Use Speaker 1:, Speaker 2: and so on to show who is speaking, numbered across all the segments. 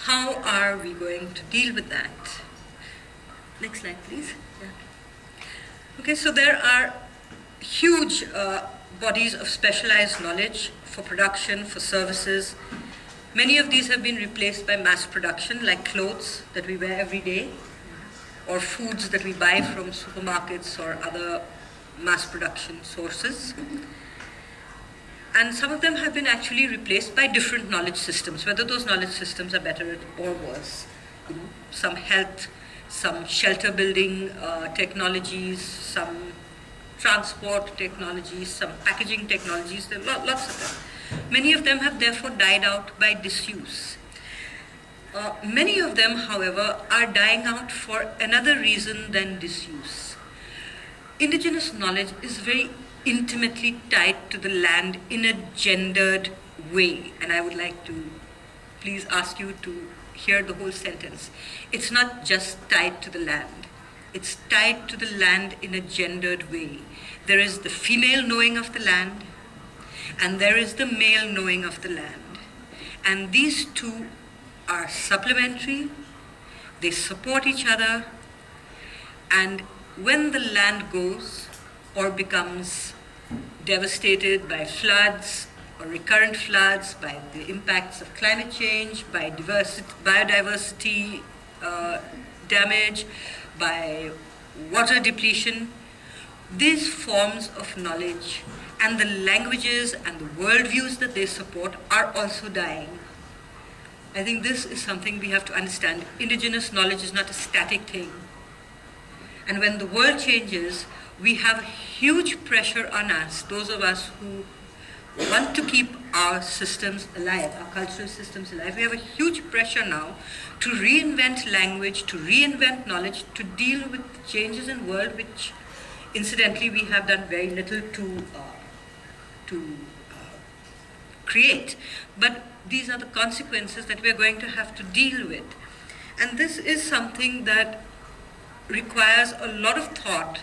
Speaker 1: how are we going to deal with that? Next slide, please. Yeah. Okay, so there are huge bodies of specialized knowledge for production, for services. Many of these have been replaced by mass production, like clothes that we wear every day, or foods that we buy from supermarkets or other mass production sources. And some of them have been actually replaced by different knowledge systems, whether those knowledge systems are better or worse. Some health, some shelter building technologies, some transport technologies, some packaging technologies, there are lots of them. Many of them have therefore died out by disuse. Many of them, however, are dying out for another reason than disuse. Indigenous knowledge is very intimately tied to the land in a gendered way. And I would like to please ask you to hear the whole sentence. It's not just tied to the land. It's tied to the land in a gendered way. There is the female knowing of the land, and there is the male knowing of the land. And these two are supplementary, they support each other, and when the land goes or becomes devastated by floods or recurrent floods, by the impacts of climate change, by biodiversity damage, by water depletion, these forms of knowledge and the languages and the worldviews that they support are also dying. I think this is something we have to understand. Indigenous knowledge is not a static thing. And when the world changes, we have huge pressure on us, those of us who want to keep our systems alive, our cultural systems alive. We have a huge pressure now to reinvent language, to reinvent knowledge, to deal with changes in the world, which incidentally we have done very little to create. But these are the consequences that we are going to have to deal with. And this is something that requires a lot of thought,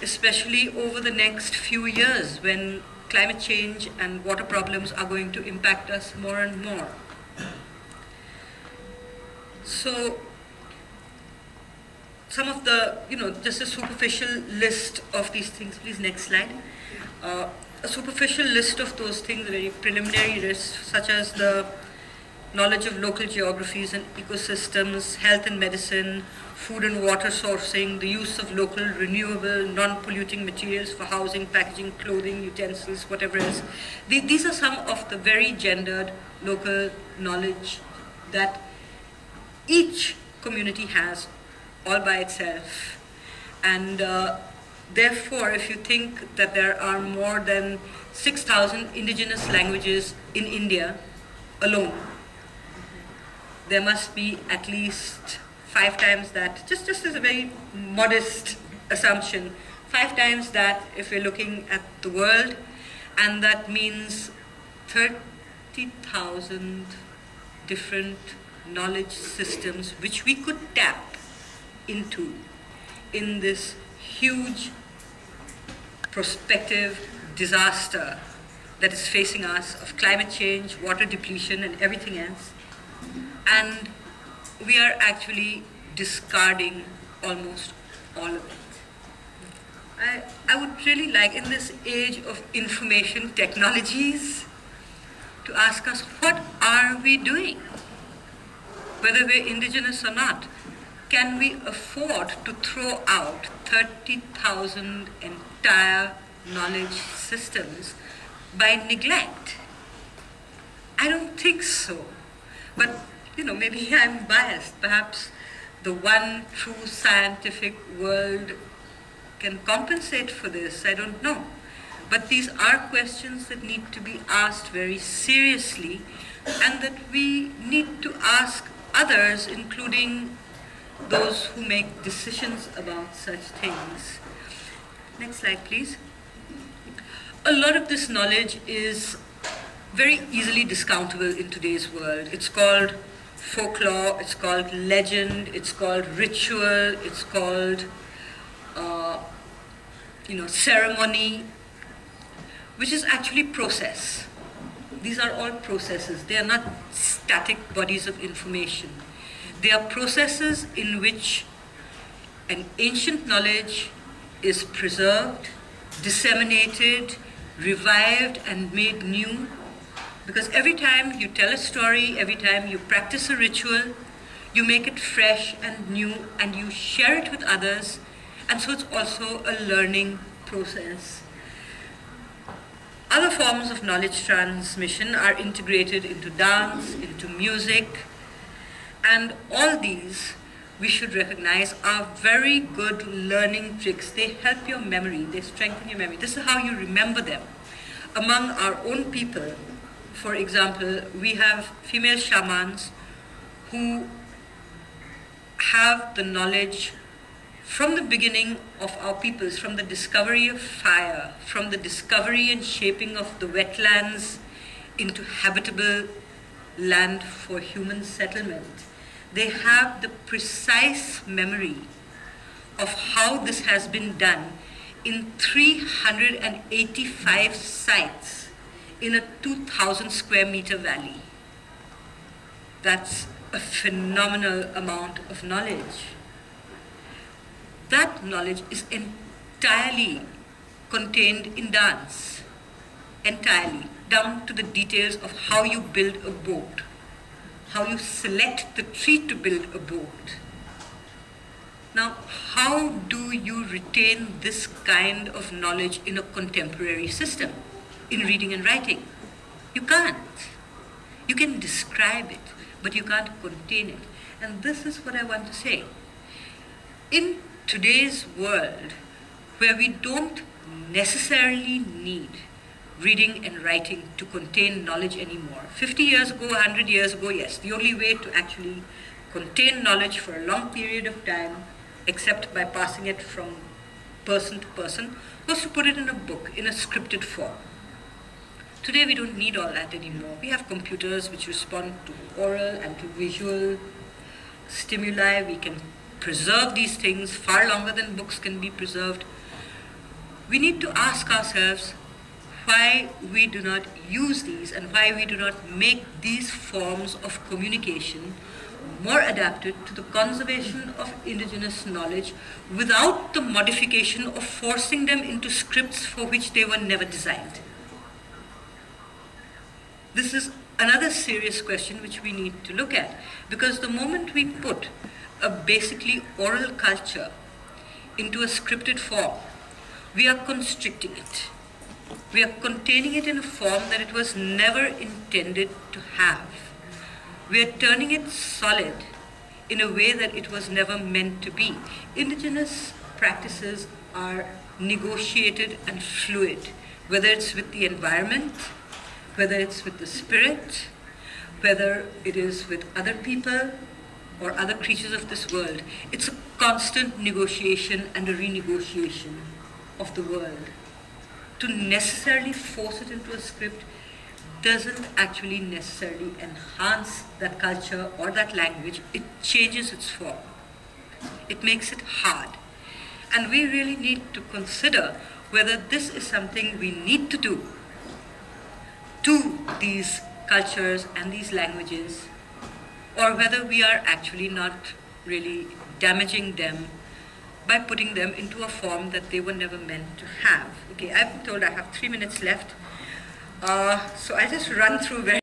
Speaker 1: especially over the next few years when climate change and water problems are going to impact us more and more. So some of the, just a superficial list of these things. Please, next slide. A superficial list of those things, very preliminary lists, such as the knowledge of local geographies and ecosystems, health and medicine, food and water sourcing, the use of local, renewable, non-polluting materials for housing, packaging, clothing, utensils, whatever else. These are some of the very gendered local knowledge that each community has all by itself. And therefore, if you think that there are more than 6,000 indigenous languages in India alone, there must be at least 5 times that, just as a very modest assumption, 5 times that if we're looking at the world, and that means 30,000 different knowledge systems which we could tap into in this huge prospective disaster that is facing us of climate change, water depletion, and everything else. And we are actually discarding almost all of it. I would really like, in this age of information technologies, to ask us, what are we doing? Whether we're indigenous or not, can we afford to throw out 30,000 entire knowledge systems by neglect? I don't think so. But maybe I'm biased. Perhaps the one true scientific world can compensate for this. I don't know. But these are questions that need to be asked very seriously, and that we need to ask others, including those who make decisions about such things. Next slide, please. A lot of this knowledge is very easily discountable in today's world. It's called folklore, it's called legend, it's called ritual, it's called ceremony, which is actually process. These are all processes. They are not static bodies of information. They are processes in which an ancient knowledge is preserved, disseminated, revived, and made new. Because every time you tell a story, every time you practice a ritual, you make it fresh and new, and you share it with others. And so it's also a learning process. Other forms of knowledge transmission are integrated into dance, into music, and all these we should recognize are very good learning tricks. They help your memory, they strengthen your memory. This is how you remember them. Among our own people, for example, we have female shamans who have the knowledge from the beginning of our peoples, from the discovery of fire, from the discovery and shaping of the wetlands into habitable land for human settlement. They have the precise memory of how this has been done in 385 sites in a 2,000 square meter valley. That's a phenomenal amount of knowledge. That knowledge is entirely contained in dance, entirely, down to the details of how you build a boat, how you select the tree to build a boat. Now, how do you retain this kind of knowledge in a contemporary system, in reading and writing? You can't. You can describe it, but you can't contain it. And this is what I want to say. In today's world, where we don't necessarily need reading and writing to contain knowledge anymore. 50 years ago, 100 years ago, yes, the only way to actually contain knowledge for a long period of time, except by passing it from person to person, was to put it in a book, in a scripted form. Today we don't need all that anymore. We have computers which respond to oral and to visual stimuli. We can preserve these things far longer than books can be preserved. We need to ask ourselves why we do not use these and why we do not make these forms of communication more adapted to the conservation of indigenous knowledge without the modification of forcing them into scripts for which they were never designed. This is another serious question which we need to look at, because the moment we put a basically oral culture into a scripted form, we are constricting it. We are containing it in a form that it was never intended to have. We are turning it solid in a way that it was never meant to be. Indigenous practices are negotiated and fluid, whether it's with the environment, whether it's with the spirit, whether it is with other people or other creatures of this world. It's a constant negotiation and a renegotiation of the world. To necessarily force it into a script doesn't actually necessarily enhance that culture or that language. It changes its form. It makes it hard. And we really need to consider whether this is something we need to do to these cultures and these languages, or whether we are actually not really damaging them by putting them into a form that they were never meant to have. Okay, I've been told I have 3 minutes left, so I'll just run through very